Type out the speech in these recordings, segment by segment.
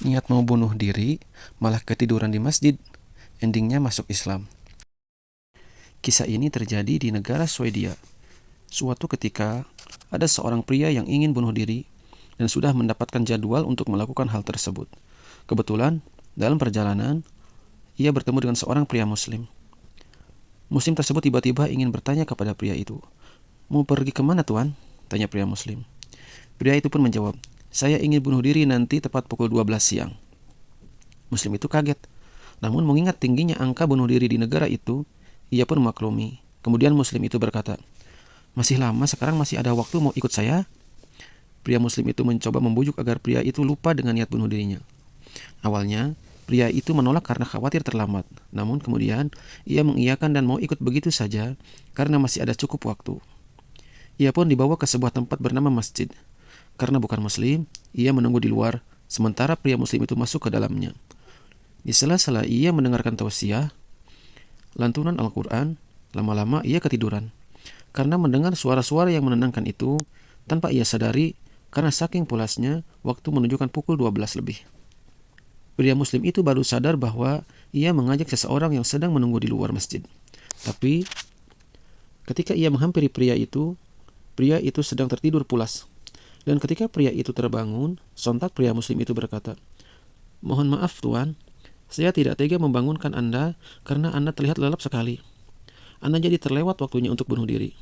Niat mau bunuh diri, malah ketiduran di masjid. Endingnya masuk Islam. Kisah ini terjadi di negara Swedia. Suatu ketika, ada seorang pria yang ingin bunuh diri dan sudah mendapatkan jadwal untuk melakukan hal tersebut. Kebetulan, dalam perjalanan, ia bertemu dengan seorang pria Muslim. Muslim tersebut tiba-tiba ingin bertanya kepada pria itu. "Mau pergi kemana, Tuan?" tanya pria Muslim. Pria itu pun menjawab, "Saya ingin bunuh diri nanti tepat pukul 12 siang." Muslim itu kaget. Namun mengingat tingginya angka bunuh diri di negara itu, ia pun memaklumi. Kemudian Muslim itu berkata, "Masih lama, sekarang masih ada waktu, mau ikut saya?" Pria Muslim itu mencoba membujuk agar pria itu lupa dengan niat bunuh dirinya. Awalnya, pria itu menolak karena khawatir terlambat. Namun kemudian, ia mengiyakan dan mau ikut begitu saja karena masih ada cukup waktu. Ia pun dibawa ke sebuah tempat bernama masjid. Karena bukan Muslim, ia menunggu di luar, sementara pria Muslim itu masuk ke dalamnya. Di sela-sela ia mendengarkan tausiah, lantunan Al-Quran, lama-lama ia ketiduran. Karena mendengar suara-suara yang menenangkan itu, tanpa ia sadari, karena saking pulasnya, waktu menunjukkan pukul 12 lebih. Pria Muslim itu baru sadar bahwa ia mengajak seseorang yang sedang menunggu di luar masjid. Tapi, ketika ia menghampiri pria itu sedang tertidur pulas. Dan ketika pria itu terbangun, sontak pria Muslim itu berkata, "Mohon maaf Tuan, saya tidak tega membangunkan Anda karena Anda terlihat lelap sekali. Anda jadi terlewat waktunya untuk bunuh diri.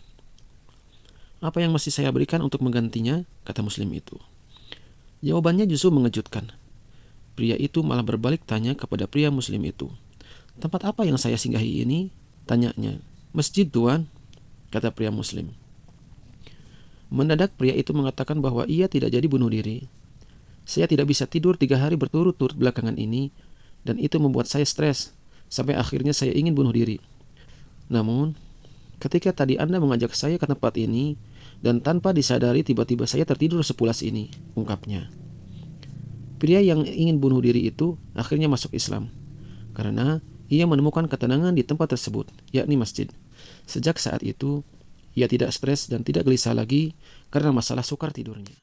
Apa yang masih saya berikan untuk menggantinya?" kata Muslim itu. Jawabannya justru mengejutkan. Pria itu malah berbalik tanya kepada pria Muslim itu. "Tempat apa yang saya singgahi ini?" tanyanya. "Masjid, Tuan," kata pria Muslim. Mendadak pria itu mengatakan bahwa ia tidak jadi bunuh diri. "Saya tidak bisa tidur 3 hari berturut-turut belakangan ini, dan itu membuat saya stres, sampai akhirnya saya ingin bunuh diri. Namun, ketika tadi Anda mengajak saya ke tempat ini, dan tanpa disadari tiba-tiba saya tertidur sepulas ini," ungkapnya. Pria yang ingin bunuh diri itu akhirnya masuk Islam, karena ia menemukan ketenangan di tempat tersebut, yakni masjid. Sejak saat itu, ia tidak stres dan tidak gelisah lagi karena masalah sukar tidurnya.